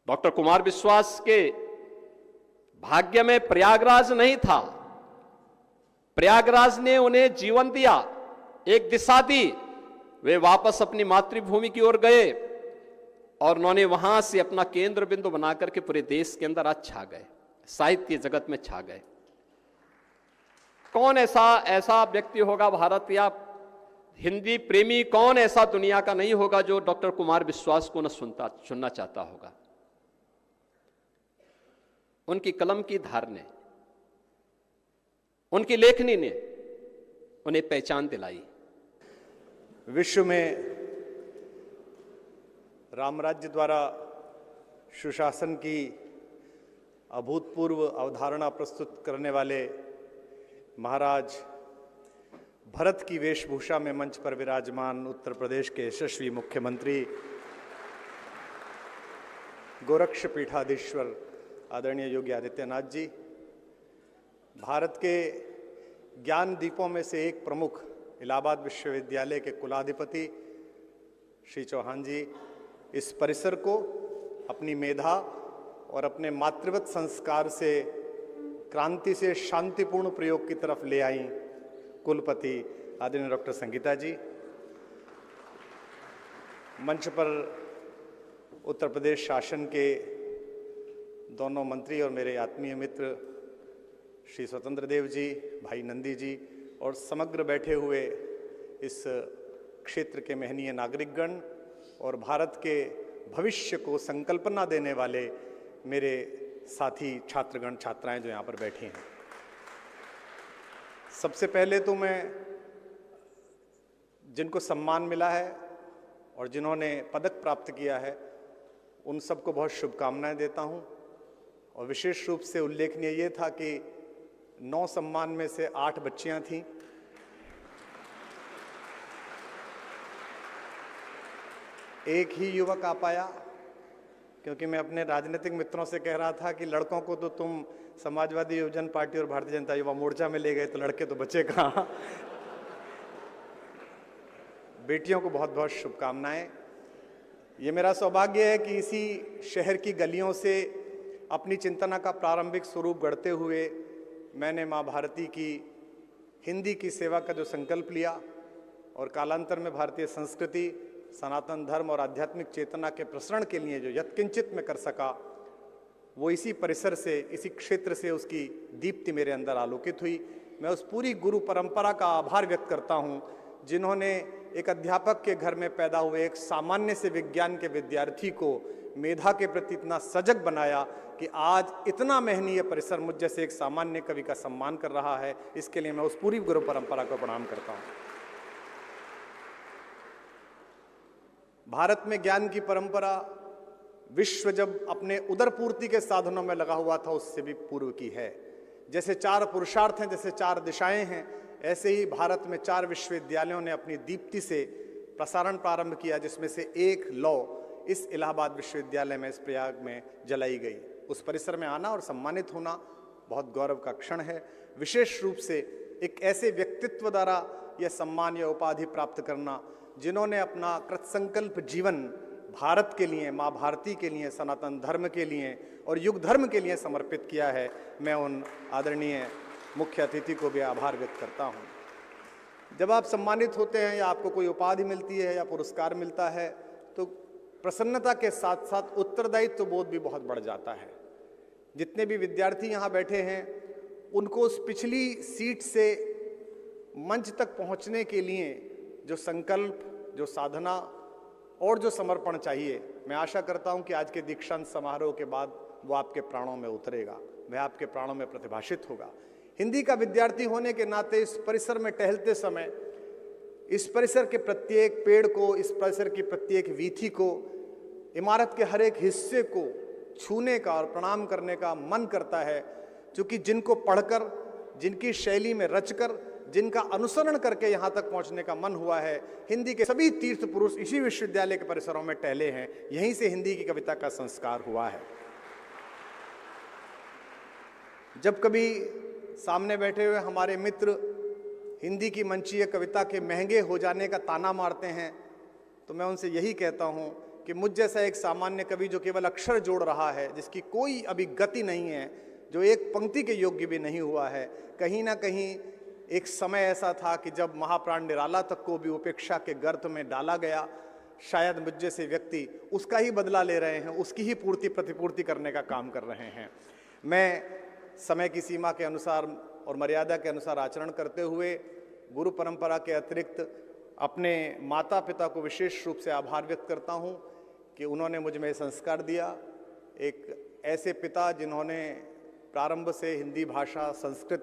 Doctor Kumar विश्वास के भाग्य में प्रयागराज नहीं था। प्रयागराज ने उन्हें जीवन दिया, एक दिशा दी। वे वापस अपनी मातृभूमि की ओर गए और उन्होंने वहां से अपना केंद्र बिंदु बनाकर के पूरे देश के अंदर आज छा गए, साहित्य जगत में छा गए। कौन ऐसा व्यक्ति होगा भारत या हिंदी प्रेमी, कौन ऐसा दुनिया का नहीं होगा जो डॉक्टर कुमार विश्वास को न सुनना चाहता होगा। उनकी कलम की धार ने, उनकी लेखनी ने उन्हें पहचान दिलाई। विश्व में रामराज्य द्वारा सुशासन की अभूतपूर्व अवधारणा प्रस्तुत करने वाले महाराज भरत की वेशभूषा में मंच पर विराजमान उत्तर प्रदेश के यशस्वी मुख्यमंत्री गोरक्षपीठाधीश्वर आदरणीय योगी आदित्यनाथ जी, भारत के ज्ञान दीपों में से एक प्रमुख इलाहाबाद विश्वविद्यालय के कुलाधिपति श्री चौहान जी, इस परिसर को अपनी मेधा और अपने मातृवत संस्कार से क्रांति से शांतिपूर्ण प्रयोग की तरफ ले आई कुलपति आदरणीय डॉक्टर संगीता जी, मंच पर उत्तर प्रदेश शासन के दोनों मंत्री और मेरे आत्मीय मित्र श्री स्वतंत्र देव जी, भाई नंदी जी और समग्र बैठे हुए इस क्षेत्र के महनीय नागरिकगण और भारत के भविष्य को संकल्पना देने वाले मेरे साथी छात्रगण छात्राएं जो यहाँ पर बैठे हैं। सबसे पहले तो मैं जिनको सम्मान मिला है और जिन्होंने पदक प्राप्त किया है उन सबको बहुत शुभकामनाएं देता हूँ। और विशेष रूप से उल्लेखनीय ये था कि 9 सम्मान में से 8 बच्चियां थीं। एक ही युवक आ पाया, क्योंकि मैं अपने राजनीतिक मित्रों से कह रहा था कि लड़कों को तो तुम समाजवादी युवजन पार्टी और भारतीय जनता युवा मोर्चा में ले गए, तो लड़के तो बचे कहाँ। बेटियों को बहुत बहुत शुभकामनाएं। ये मेरा सौभाग्य है कि इसी शहर की गलियों से अपनी चिंतना का प्रारंभिक स्वरूप गढ़ते हुए मैंने माँ भारती की हिंदी की सेवा का जो संकल्प लिया और कालांतर में भारतीय संस्कृति, सनातन धर्म और आध्यात्मिक चेतना के प्रसरण के लिए जो यत्किंचित में कर सका, वो इसी परिसर से, इसी क्षेत्र से उसकी दीप्ति मेरे अंदर आलोकित हुई। मैं उस पूरी गुरु परंपरा का आभार व्यक्त करता हूँ जिन्होंने एक अध्यापक के घर में पैदा हुए एक सामान्य से विज्ञान के विद्यार्थी को मेधा के प्रति इतना सजग बनाया कि आज इतना महनीय परिसर मुझ जैसे एक सामान्य कवि का सम्मान कर रहा है। इसके लिए मैं उस पूरी गुरु परंपरा को प्रणाम करता हूँ। भारत में ज्ञान की परंपरा विश्व जब अपने उदरपूर्ति के साधनों में लगा हुआ था उससे भी पूर्व की है। जैसे 4 पुरुषार्थ हैं, जैसे 4 दिशाएं हैं, ऐसे ही भारत में 4 विश्वविद्यालयों ने अपनी दीप्ति से प्रसारण प्रारंभ किया, जिसमें से एक लौ इस इलाहाबाद विश्वविद्यालय में, इस प्रयाग में जलाई गई। उस परिसर में आना और सम्मानित होना बहुत गौरव का क्षण है। विशेष रूप से एक ऐसे व्यक्तित्व द्वारा यह सम्मान या उपाधि प्राप्त करना जिन्होंने अपना कृतसंकल्प जीवन भारत के लिए, माँ भारती के लिए, सनातन धर्म के लिए और युग धर्म के लिए समर्पित किया है। मैं उन आदरणीय मुख्य अतिथि को भी आभार व्यक्त करता हूँ। जब आप सम्मानित होते हैं या आपको कोई उपाधि मिलती है या पुरस्कार मिलता है तो प्रसन्नता के साथ साथ उत्तरदायित्व बोध भी बहुत बढ़ जाता है। जितने भी विद्यार्थी यहाँ बैठे हैं उनको उस पिछली सीट से मंच तक पहुँचने के लिए जो संकल्प, जो साधना और जो समर्पण चाहिए, मैं आशा करता हूँ कि आज के दीक्षांत समारोह के बाद वो आपके प्राणों में उतरेगा, वह आपके प्राणों में प्रतिभाषित होगा। हिंदी का विद्यार्थी होने के नाते इस परिसर में टहलते समय इस परिसर के प्रत्येक पेड़ को, इस परिसर की प्रत्येक वीथी को, इमारत के हर एक हिस्से को छूने का और प्रणाम करने का मन करता है, क्योंकि जिनको पढ़कर, जिनकी शैली में रचकर, जिनका अनुसरण करके यहाँ तक पहुँचने का मन हुआ है, हिंदी के सभी तीर्थ पुरुष इसी विश्वविद्यालय के परिसरों में टहले हैं। यहीं से हिंदी की कविता का संस्कार हुआ है। जब कभी सामने बैठे हुए हमारे मित्र हिंदी की मंचीय कविता के महंगे हो जाने का ताना मारते हैं तो मैं उनसे यही कहता हूँ कि मुझ जैसा एक सामान्य कवि जो केवल अक्षर जोड़ रहा है, जिसकी कोई अभी गति नहीं है, जो एक पंक्ति के योग्य भी नहीं हुआ है, कहीं ना कहीं एक समय ऐसा था कि जब महाप्राण निराला तक को भी उपेक्षा के गर्त में डाला गया। शायद मुझ जैसे व्यक्ति उसका ही बदला ले रहे हैं, उसकी ही पूर्ति प्रतिपूर्ति करने का काम कर रहे हैं। मैं समय की सीमा के अनुसार और मर्यादा के अनुसार आचरण करते हुए गुरु परंपरा के अतिरिक्त अपने माता पिता को विशेष रूप से आभार व्यक्त करता हूं कि उन्होंने मुझ में संस्कार दिया। एक ऐसे पिता जिन्होंने प्रारंभ से हिंदी भाषा, संस्कृत